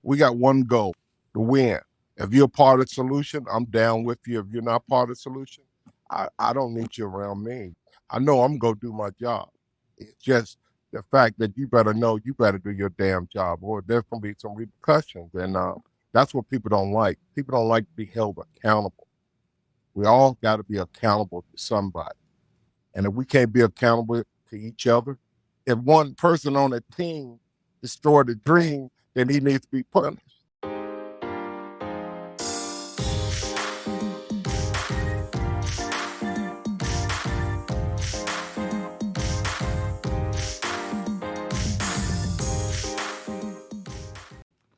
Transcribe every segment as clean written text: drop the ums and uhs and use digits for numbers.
We got one goal, to win. If you're part of the solution, I'm down with you. If you're not part of the solution, I don't need you around me. I know I'm going to do my job. It's just the fact that you better know you better do your damn job, or there's going to be some repercussions. And that's what people don't like. People don't like to be held accountable. We all got to be accountable to somebody. And if we can't be accountable to each other, if one person on a team destroyed a dream, then he needs to be punished.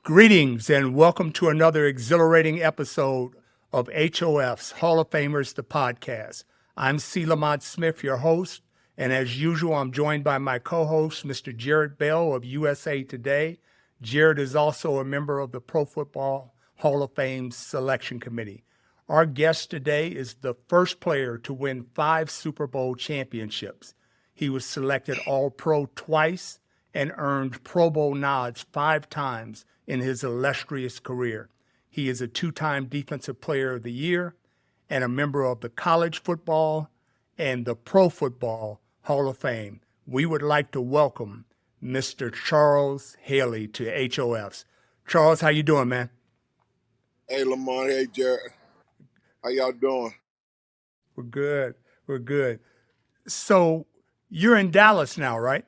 Greetings and welcome to another exhilarating episode of HOF's Hall of Famers, the podcast. I'm C. Lamont Smith, your host, and as usual, I'm joined by my co-host, Mr. Jared Bell of USA Today. Jared is also a member of the Pro Football Hall of Fame Selection Committee. Our guest today is the first player to win 5 Super Bowl championships. He was selected All-Pro twice and earned Pro Bowl nods 5 times in his illustrious career. He is a 2-time Defensive Player of the Year and a member of the College Football and the Pro Football Hall of Fame. We would like to welcome Mr. Charles Haley to HOFs. Charles, how you doing, man? Hey, Lamont. Hey, Jared. How y'all doing? We're good. We're good. So you're in Dallas now, right?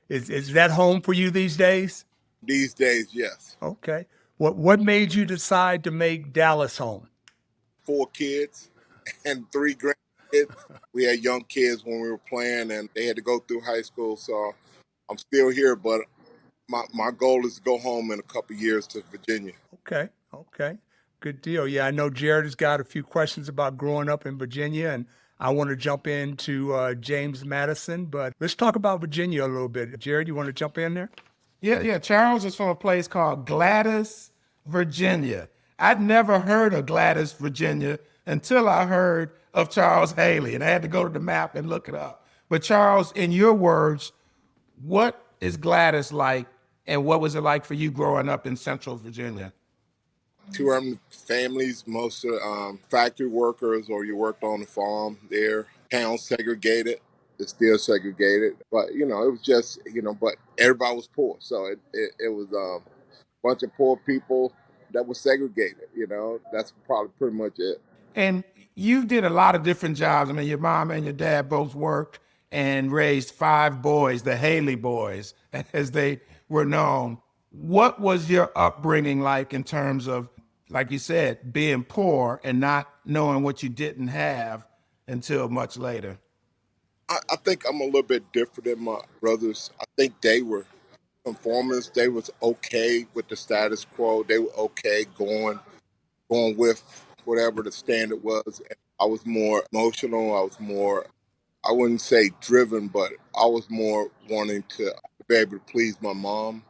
Is that home for you these days? These days, yes. Okay. What made you decide to make Dallas home? 4 kids and 3 grandkids. We had young kids when we were playing, and they had to go through high school. So I'm still here, but my goal is to go home in a couple of years to Virginia. Okay. Good deal. Yeah, I know Jared has got a few questions about growing up in Virginia, and I want to jump into James Madison, but let's talk about Virginia a little bit. Jared, you want to jump in there? Yeah. Charles is from a place called Gladys, Virginia. I'd never heard of Gladys, Virginia until I heard of Charles Haley, and I had to go to the map and look it up. But Charles, in your words, what is Gladys like, and what was it like for you growing up in Central Virginia? 2 families, most factory workers, or you worked on the farm there. Town segregated. It's still segregated, but it was just but everybody was poor, so it was a bunch of poor people that was segregated. That's probably pretty much it. And you did a lot of different jobs. I mean, your mom and your dad both worked and raised 5 boys, the Haley boys, as they were known. What was your upbringing like in terms of, like you said, being poor and not knowing what you didn't have until much later? I think I'm a little bit different than my brothers. I think they were conformists. They was okay with the status quo. They were okay going with whatever the standard was. And I was more emotional. I was more, I wouldn't say driven, but I was more wanting to be able to please my mom.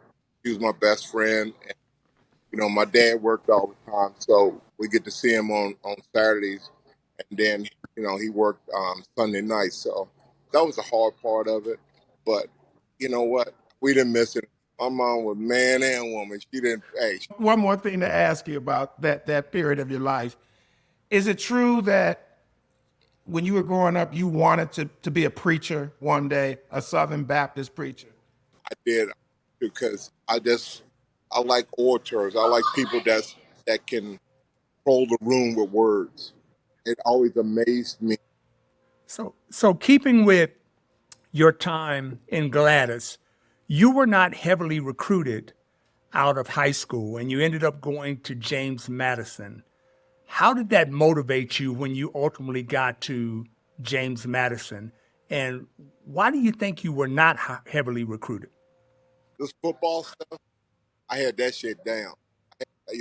She was my best friend. And, my dad worked all the time, so we get to see him on Saturdays. And then, he worked Sunday nights. So that was the hard part of it. But you know what? We didn't miss it. My mom was man and woman. She didn't, hey, One more thing to ask you about that period of your life. Is it true that when you were growing up, you wanted to be a preacher one day, a Southern Baptist preacher? I did, because I like orators. I like people that can hold the room with words. It always amazed me. So keeping with your time in Gladys, you were not heavily recruited out of high school and you ended up going to James Madison. How did that motivate you when you ultimately got to James Madison? And why do you think you were not heavily recruited? This football stuff, I had that shit down. I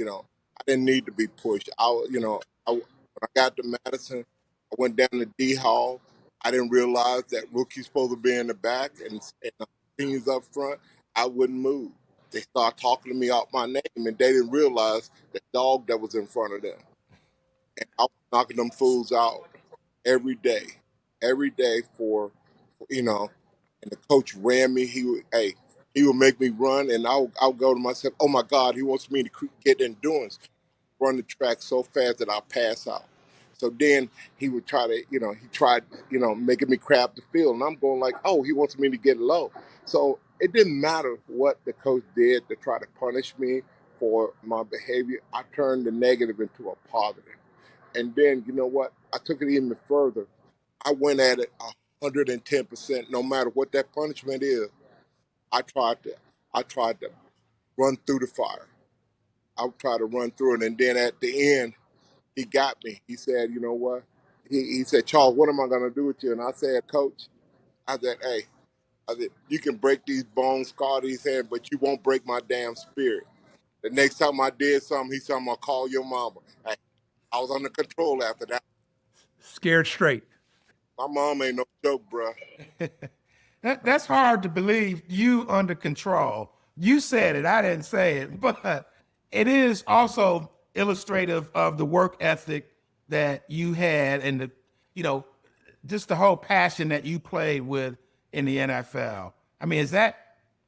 didn't need to be pushed. When I got to Madison, I went down to D Hall. I didn't realize that rookie's supposed to be in the back and seniors up front. I wouldn't move. They started talking to me out my name, and they didn't realize the dog that was in front of them. And I was knocking them fools out every day for. And the coach ran me. Hey, He would make me run, and I'll go to myself, oh my God, he wants me to get endurance, run the track so fast that I'll pass out. So then he would try to, he tried, making me crab the field. And I'm going like, oh, he wants me to get low. So it didn't matter what the coach did to try to punish me for my behavior. I turned the negative into a positive. And then, you know what? I took it even further. I went at it 110%, no matter what that punishment is. I tried to, I tried to run through the fire. I would try to run through it. And then at the end, he got me. He said, you know what? He said, Charles, what am I going to do with you? And I said, Coach, I said, hey, you can break these bones, scar these hands, but you won't break my damn spirit. The next time I did something, he said, I'm going to call your mama. Hey, I was under control after that. Scared straight. My mom ain't no joke, bruh. That's hard to believe, you under control. You said it, I didn't say it, but it is also illustrative of the work ethic that you had and you know, just the whole passion that you played with in the NFL. I mean, is that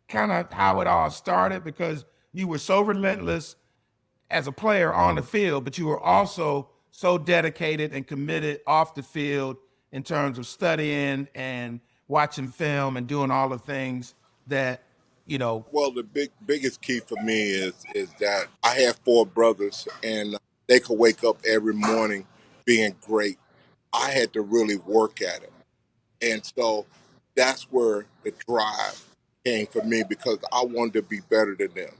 kind of how it all started? Because you were so relentless as a player on the field, but you were also so dedicated and committed off the field in terms of studying and watching film and doing all the things that, you know. Well, the biggest key for me is that I have four brothers, and they could wake up every morning being great. I had to really work at it. And so that's where the drive came for me because I wanted to be better than them.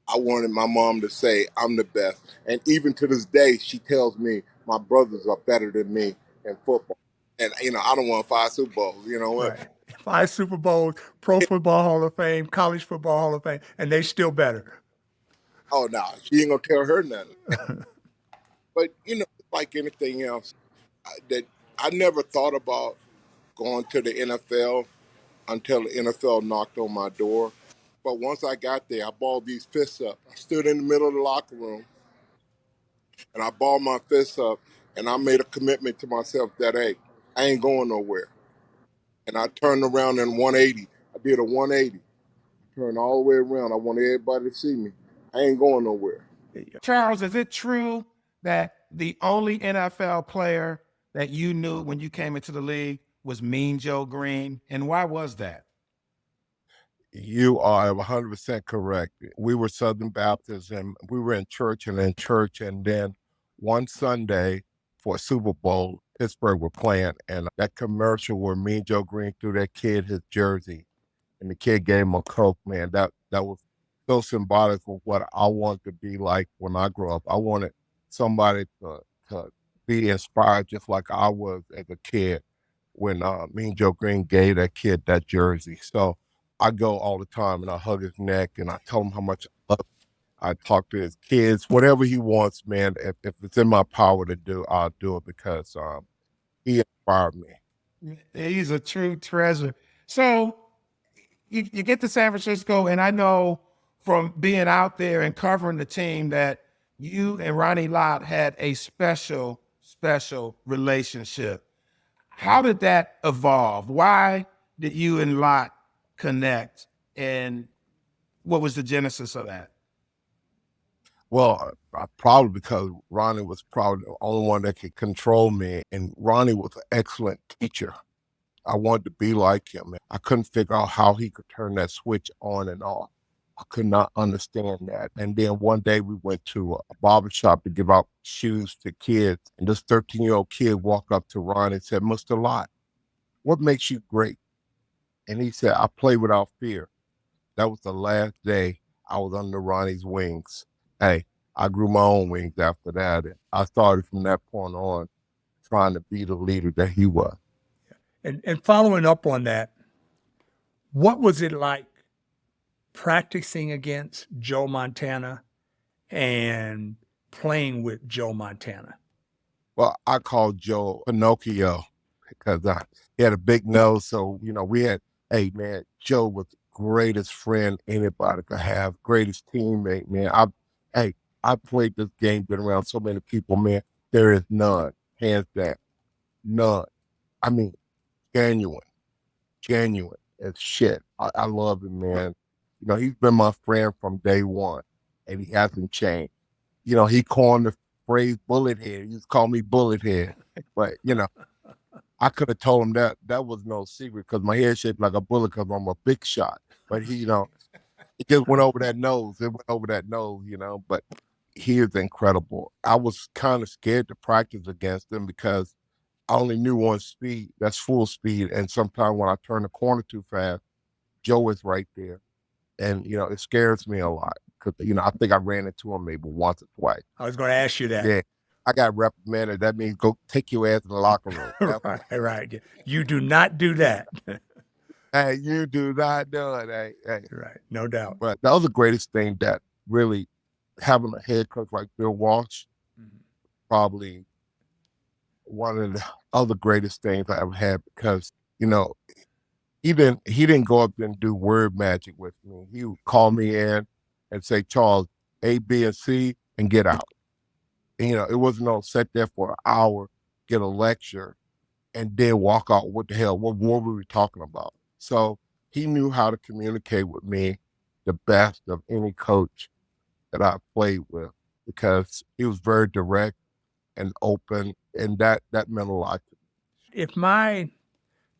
I wanted my mom to say I'm the best. And even to this day, she tells me my brothers are better than me in football. And, I don't want 5 Super Bowls. You know what? Right. 5 Super Bowls, Pro Football Hall of Fame, College Football Hall of Fame, and they still better. Oh, no, she ain't going to tell her nothing. But, like anything else, that I never thought about going to the NFL until the NFL knocked on my door. But once I got there, I balled these fists up. I stood in the middle of the locker room and I balled my fists up and I made a commitment to myself that, hey, I ain't going nowhere. And I turned around in 180. I did a 180. Turned all the way around. I wanted everybody to see me. I ain't going nowhere. Charles, is it true that the only NFL player that you knew when you came into the league was Mean Joe Green? And why was that? You are 100% correct. We were Southern Baptists and we were in church, and then one Sunday for Super Bowl, Pittsburgh were playing, and that commercial where me and Joe Green threw that kid his jersey and the kid gave him a Coke, man, that was so symbolic of what I wanted to be like when I grew up. I wanted somebody to be inspired just like I was as a kid when me and Joe Green gave that kid that jersey. So I go all the time and I hug his neck and I tell him how much I love him. I talk to his kids, whatever he wants, man. If it's in my power to do, I'll do it because he inspired me. He's a true treasure. So you get to San Francisco, and I know from being out there and covering the team that you and Ronnie Lott had a special, special relationship. How did that evolve? Why did you and Lott connect? And what was the genesis of that? Well, probably because Ronnie was probably the only one that could control me, and Ronnie was an excellent teacher. I wanted to be like him. I couldn't figure out how he could turn that switch on and off. I could not understand that. And then one day we went to a barber shop to give out shoes to kids. And this 13-year-old kid walked up to Ron and said, Mr. Lott, what makes you great? And he said, I play without fear. That was the last day I was under Ronnie's wings. Hey, I grew my own wings after that. And I started from that point on trying to be the leader that he was. And following up on that, what was it like practicing against Joe Montana and playing with Joe Montana? Well, I called Joe Pinocchio because he had a big nose. So, we had, hey, man, Joe was the greatest friend anybody could have, greatest teammate, man. I played this game, been around so many people, man. There is none, hands down, none. I mean, genuine as shit. I love him, man. He's been my friend from day one, and he hasn't changed. He coined the phrase bullet head. He used to call me bullet head. But, I could have told him that was no secret because my head shaped like a bullet because I'm a big shot. But it just went over that nose. It went over that nose. But he is incredible. I was kind of scared to practice against him because I only knew one speed. That's full speed. And sometimes when I turn the corner too fast, Joe is right there. And, it scares me a lot because, I think I ran into him maybe once or twice. I was going to ask you that. Yeah. I got reprimanded. That means go take your ass in the locker room. Right. You do not do that. Hey, you do not do it. Hey. Right. No doubt. But that was the greatest thing that really having a head coach like Bill Walsh, probably one of the other greatest things I ever had because, he didn't go up and do word magic with me. He would call me in and say, Charles, A, B, and C, and get out. And, it wasn't no sit there for an hour, get a lecture, and then walk out. What the hell? What were we talking about? So he knew how to communicate with me the best of any coach that I played with because he was very direct and open, and that meant a lot to me. If my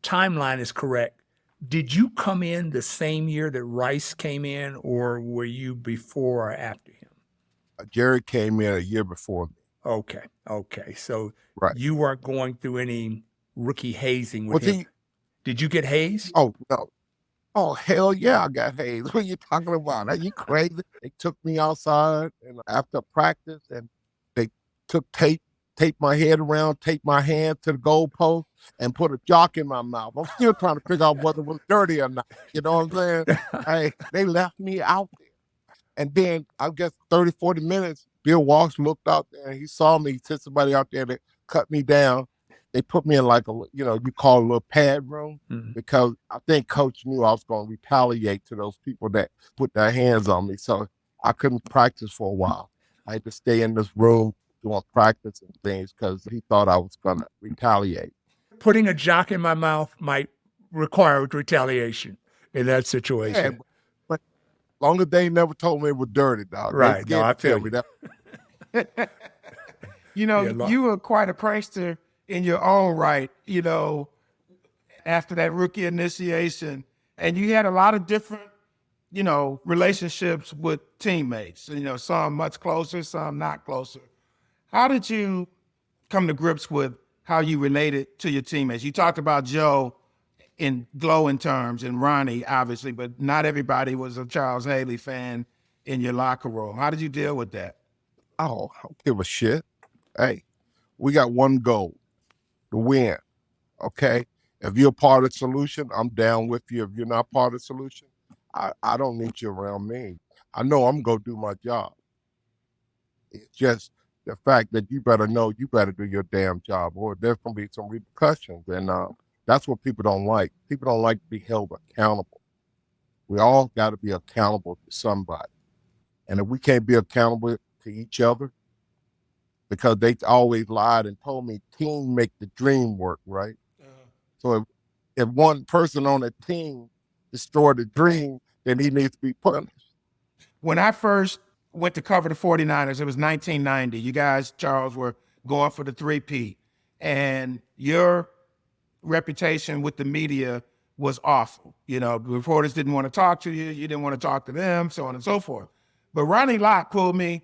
timeline is correct, did you come in the same year that Rice came in, or were you before or after him? Jerry came in a year before me. Okay. So Right. you weren't going through any rookie hazing with Was him. Did you get hazed? Oh, no. Oh, hell yeah, I got hazed. What are you talking about? Are you crazy? They took me outside and after practice and they taped my head around, taped my hand to the goalpost and put a jock in my mouth. I'm still trying to figure out whether it was dirty or not. You know what I'm saying? Hey, they left me out there. And then I guess 30, 40 minutes, Bill Walsh looked out there and he saw me. He sent somebody out there that cut me down. They put me in like you call it a little pad room because I think coach knew I was going to retaliate to those people that put their hands on me. So I couldn't practice for a while. I had to stay in this room doing practice and things because he thought I was going to retaliate. Putting a jock in my mouth might require retaliation in that situation. Yeah, but long as they never told me it was dirty, dog. Right. They scared to tell me that. You were quite a prankster in your own right, after that rookie initiation. And you had a lot of different, relationships with teammates, some much closer, some not closer. How did you come to grips with how you related to your teammates? You talked about Joe in glowing terms and Ronnie, obviously, but not everybody was a Charles Haley fan in your locker room. How did you deal with that? Oh, I don't give a shit. Hey, we got one goal, to win, okay? If you're part of the solution, I'm down with you. If you're not part of the solution, I don't need you around me. I know I'm going to do my job. It's just the fact that you better know you better do your damn job or there's going to be some repercussions. And that's what people don't like. People don't like to be held accountable. We all got to be accountable to somebody. And if we can't be accountable to each other, because they always lied and told me team make the dream work, right? So if one person on a team destroyed the dream, then he needs to be punished. When I first went to cover the 49ers, it was 1990. You guys, Charles, were going for the 3-peat. And your reputation with the media was awful. The reporters didn't want to talk to you. You didn't want to talk to them, so on and so forth. But Ronnie Lott pulled me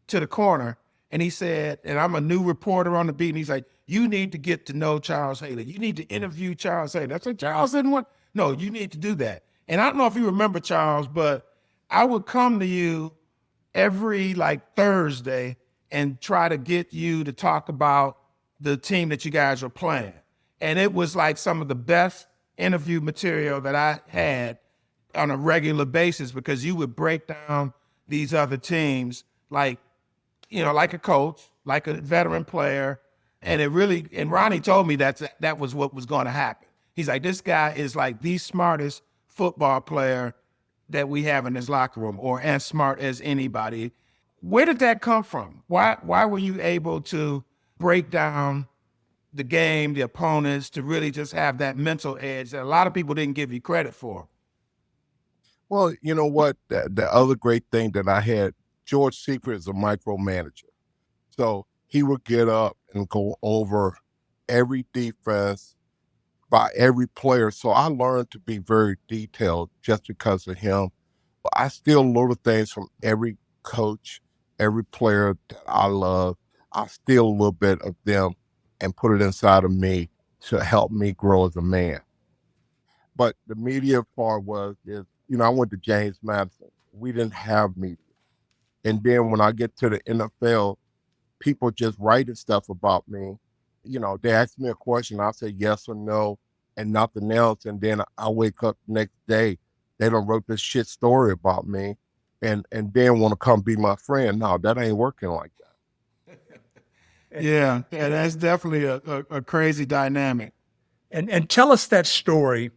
to the corner and he said, and I'm a new reporter on the beat, and he's like, you need to get to know Charles Haley. You need to interview Charles Haley. I said, Charles didn't want, no, you need to do that. And I don't know if you remember, Charles, but I would come to you every Thursday and try to get you to talk about the team that you guys were playing. And it was some of the best interview material that I had on a regular basis because you would break down these other teams like a coach, like a veteran player. And and Ronnie told me that was what was going to happen. He's like, this guy is the smartest football player that we have in his locker room, or as smart as anybody. Where did that come from? Why were you able to break down the game, the opponents, to really just have that mental edge that a lot of people didn't give you credit for? Well, you know what? The other great thing that I had, George Seifert is a micromanager. So he would get up and go over every defense by every player. So I learned to be very detailed just because of him. I steal little things from every coach, every player that I love. I steal a little bit of them and put it inside of me to help me grow as a man. But the media part I went to James Madison. We didn't have media. And then when I get to the NFL, people just writing stuff about me. They ask me a question, I say yes or no and nothing else. And then I wake up the next day, they done wrote this shit story about me and then want to come be my friend. No, that ain't working like that. Yeah, that's definitely a crazy dynamic. And tell us that story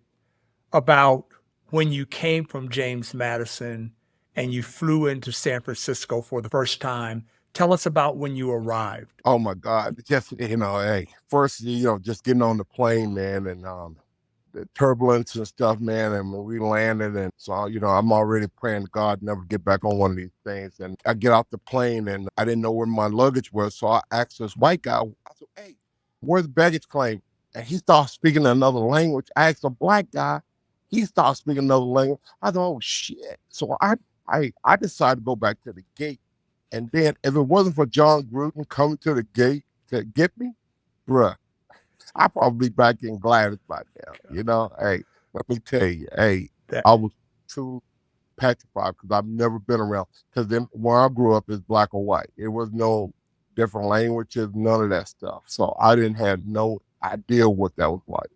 about when you came from James Madison and you flew into San Francisco for the first time. Tell us about when you arrived. Oh my God. Just, hey, first, just getting on the plane, man, and the turbulence and stuff, man. And when we landed, and so, I'm already praying to God never get back on one of these things. And I get off the plane and I didn't know where my luggage was. So I asked this white guy, I said, hey, where's the baggage claim? And he started speaking another language. I asked a black guy, he started speaking another language. I thought, oh shit. So I decided to go back to the gate. And then if it wasn't for John Gruden coming to the gate to get me, bruh, I'll probably be back in Gladys by now. Hey, let me tell you, hey, That I was too petrified because I've never been around. Because then where I grew up is black or white. It was no different languages, none of that stuff. So I didn't have no idea what that was like.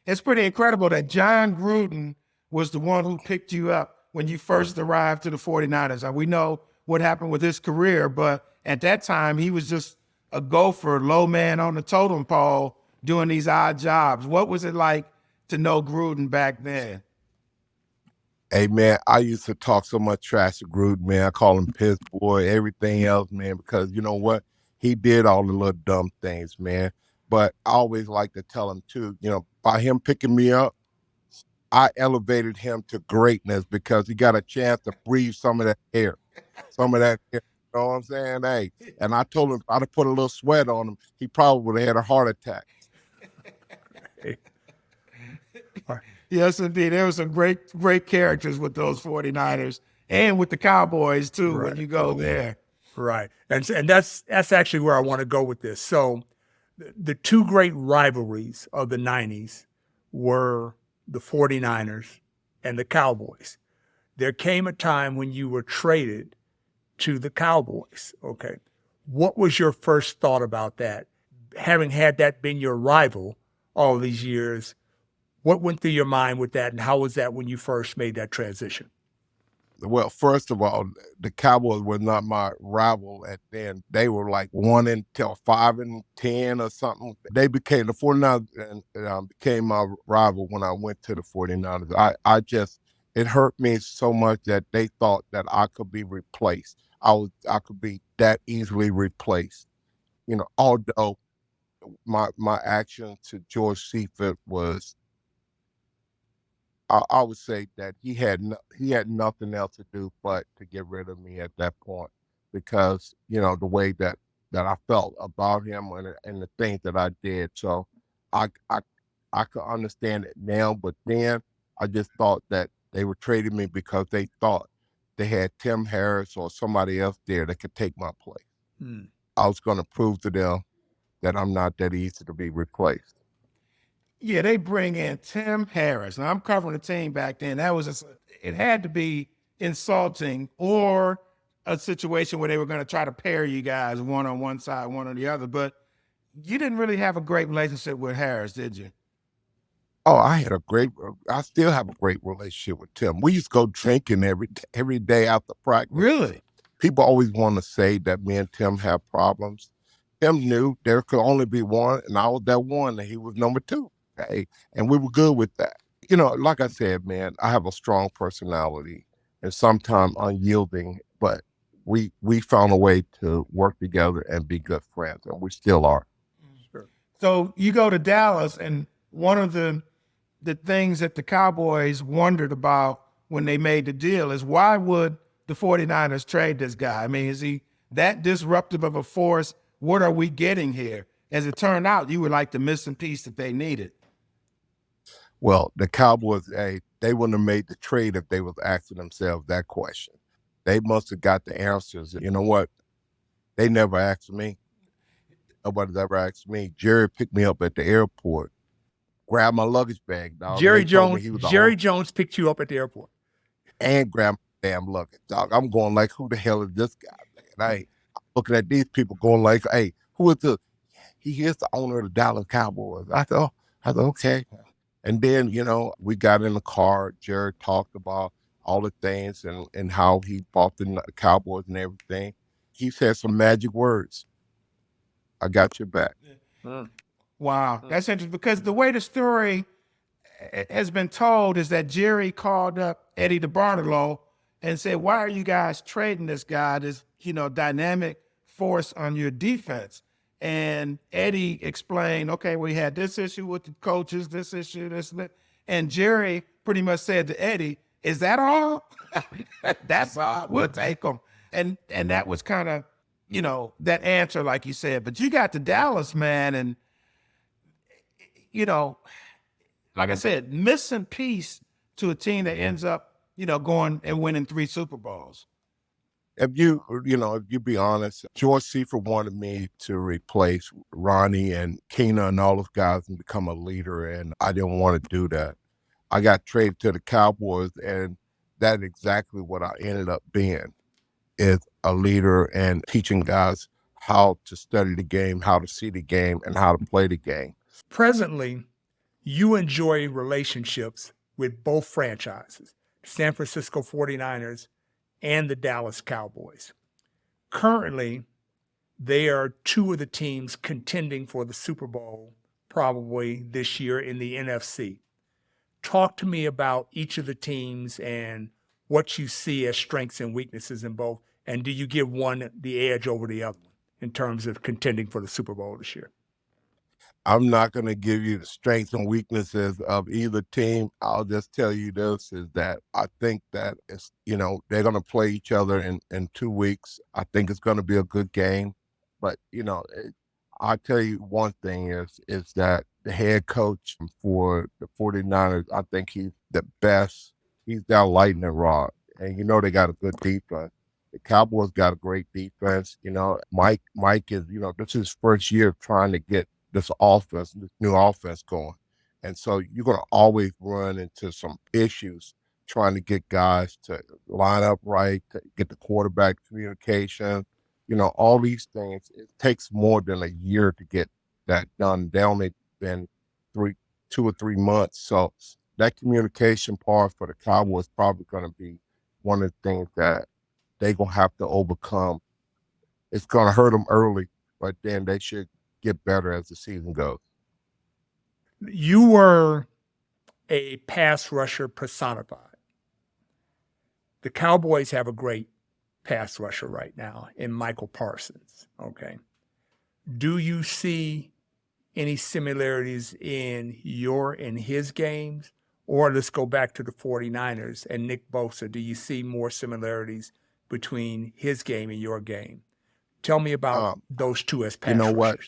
It's pretty incredible that John Gruden was the one who picked you up when you first arrived to the 49ers. And we know what happened with his career, but at that time, he was just a gopher, low man on the totem pole doing these odd jobs. What was it like to know Gruden back then? Hey man, I used to talk so much trash to Gruden, man. I call him piss boy, everything else, man, because you know what? He did all the little dumb things, man. But I always like to tell him too, by him picking me up, I elevated him to greatness because he got a chance to breathe some of that air. Some of that air. You know what I'm saying? Hey. And I told him if I'd have put a little sweat on him, he probably would have had a heart attack. Yes, indeed. There were some great characters with those 49ers and with the Cowboys too, when you go there. right. And that's actually where I want to go with this. So the two great rivalries of the 90s were the 49ers and the Cowboys. There came a time when you were traded to the Cowboys. Okay. What was your first thought about that? Having had that been your rival all these years, what went through your mind with that, and how was that when you first made that transition? Well, first of all, the Cowboys were not my rival at then. They were like 1-5-10 or something. They became the 49ers and became my rival when I went to the 49ers. It hurt me so much that they thought that I could be replaced. I could be that easily replaced. Although my action to George Seifert was, I would say that he had nothing else to do but to get rid of me at that point because the way that I felt about him and the things that I did. So I I I could understand it now, but then I just thought that they were trading me because they thought they had Tim Harris or somebody else there that could take my place. Hmm. I was going to prove to them that I'm not that easy to be replaced. Yeah, they bring in Tim Harris. Now I'm covering the team back then. It had to be insulting or a situation where they were going to try to pair you guys, one on one side, one on the other. But you didn't really have a great relationship with Harris, did you? Oh, I still have a great relationship with Tim. We used to go drinking every day after practice. Really? People always want to say that me and Tim have problems. Tim knew there could only be one, and I was that one, and he was number two. Okay. And we were good with that. Like I said, man, I have a strong personality and sometimes unyielding, but we found a way to work together and be good friends, and we still are. Sure. So you go to Dallas, and one of the things that the Cowboys wondered about when they made the deal is, why would the 49ers trade this guy? I mean, is he that disruptive of a force? What are we getting here? As it turned out, you were like the missing piece that they needed. Well, the Cowboys, hey, they wouldn't have made the trade if they was asking themselves that question. They must have got the answers. You know what? They never asked me. Nobody's ever asked me. Jerry picked me up at the airport, grabbed my luggage bag, dog, and they told me he was the Jerry only, Jones picked you up at the airport. and grabbed my damn luggage, dog. I'm going like, who the hell is this guy, man? I'm looking at these people going like, hey, who is the? He is the owner of the Dallas Cowboys. I thought, okay. And then, we got in the car. Jared talked about all the things and how he bought the Cowboys and everything. He said some magic words. I got your back. Wow, that's interesting, because the way the story has been told is that Jerry called up Eddie DeBartolo and said, why are you guys trading this guy, this, dynamic force on your defense? And Eddie explained, okay, we had this issue with the coaches, this issue, this, and that. And Jerry pretty much said to Eddie, is that all? That's all, we'll take them. And that was kind of, that answer, like you said. But you got to Dallas, man, and, like I said, missing piece to a team that ends up, going and winning 3 Super Bowls. If you be honest, George Seifert wanted me to replace Ronnie and Keena and all those guys and become a leader, and I didn't want to do that. I got traded to the Cowboys, and that's exactly what I ended up being, is a leader and teaching guys how to study the game, how to see the game, and how to play the game. Presently, you enjoy relationships with both franchises, San Francisco 49ers and the Dallas Cowboys. Currently, they are 2 of the teams contending for the Super Bowl probably this year in the NFC. Talk to me about each of the teams and what you see as strengths and weaknesses in both, and do you give one the edge over the other one in terms of contending for the Super Bowl this year? I'm not going to give you the strengths and weaknesses of either team. I'll just tell you this, is that I think that it's, they're going to play each other in 2 weeks. I think it's going to be a good game. But, I'll tell you one thing is that the head coach for the 49ers, I think he's the best. He's their lightning rod. And, they got a good defense. The Cowboys got a great defense. Mike is, this is his first year trying to get this new offense going. And so you're going to always run into some issues trying to get guys to line up right, to get the quarterback communication, all these things. It takes more than a year to get that done. They only been 2 or 3 months. So that communication part for the Cowboys is probably going to be one of the things that they're going to have to overcome. It's going to hurt them early, but then they should get better as the season goes. You were a pass rusher personified. The Cowboys have a great pass rusher right now in Michael Parsons, okay? Do you see any similarities in his games? Or let's go back to the 49ers and Nick Bosa. Do you see more similarities between his game and your game? Tell me about those 2 as pass rushers. You know what?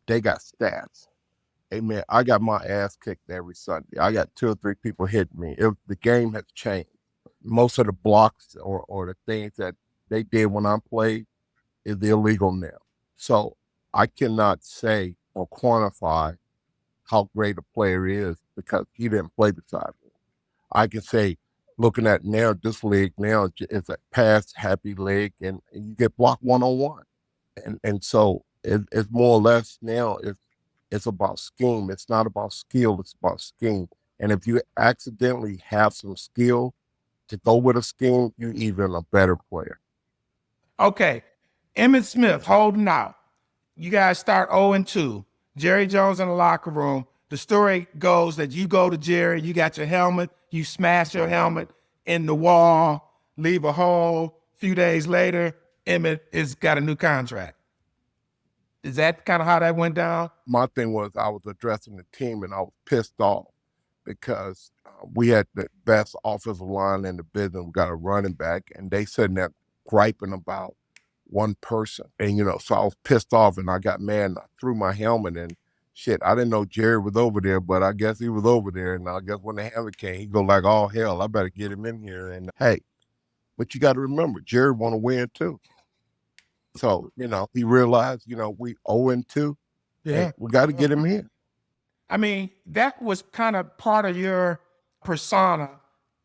They got stats. Hey, man, I got my ass kicked every Sunday. I got 2 or 3 people hitting me. The game has changed. Most of the blocks or the things that they did when I played is illegal now. So I cannot say or quantify how great a player is because he didn't play beside me. I can say, looking at now, this league now is a pass-happy league, and you get blocked one-on-one. And so it's more or less now it's about scheme. It's not about skill. It's about scheme. And if you accidentally have some skill to go with a scheme, you're even a better player. Okay, Emmitt Smith holding out. You guys start 0-2. Jerry Jones in the locker room. The story goes that you go to Jerry, you got your helmet, you smash your helmet in the wall, leave a hole. A few days later, Emmitt has got a new contract. Is that kind of how that went down? My thing was I was addressing the team and I was pissed off because We had the best offensive line in the business. We got a running back, and they sitting there griping about one person. And, so I was pissed off and I got mad and I threw my helmet and shit. I didn't know Jerry was over there, but I guess he was over there. And I guess when the helmet came, he go like, oh, hell, I better get him in here. And hey, but you got to remember, Jerry want to win too. So, he realized, we 0-2. Yeah. Hey, we got to get him here. I mean, that was kind of part of your persona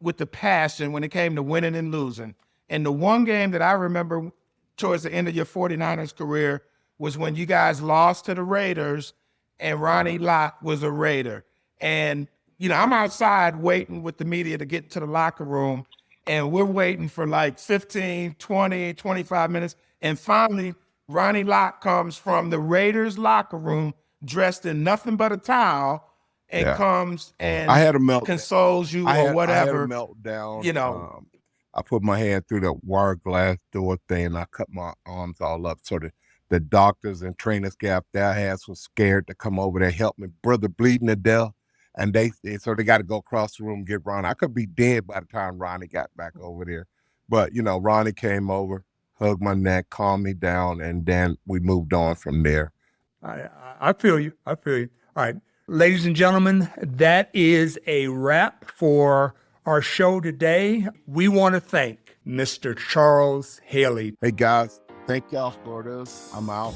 with the passion when it came to winning and losing. And the one game that I remember towards the end of your 49ers career was when you guys lost to the Raiders and Ronnie Lott was a Raider. And, I'm outside waiting with the media to get to the locker room, and we're waiting for like 15, 20, 25 minutes. And finally, Ronnie Lott comes from the Raiders locker room dressed in nothing but a towel and comes and I had a meltdown. Consoles you or whatever. I had a meltdown. I put my hand through the wire glass door thing and I cut my arms all up. So the doctors and trainers got their hands was scared to come over there, help me. Brother bleeding to death. And they got to go across the room and get Ronnie. I could be dead by the time Ronnie got back over there. But, Ronnie came over, hugged my neck, calmed me down, and then we moved on from there. I feel you. All right. Ladies and gentlemen, that is a wrap for our show today. We want to thank Mr. Charles Haley. Hey, guys, thank y'all for this. I'm out.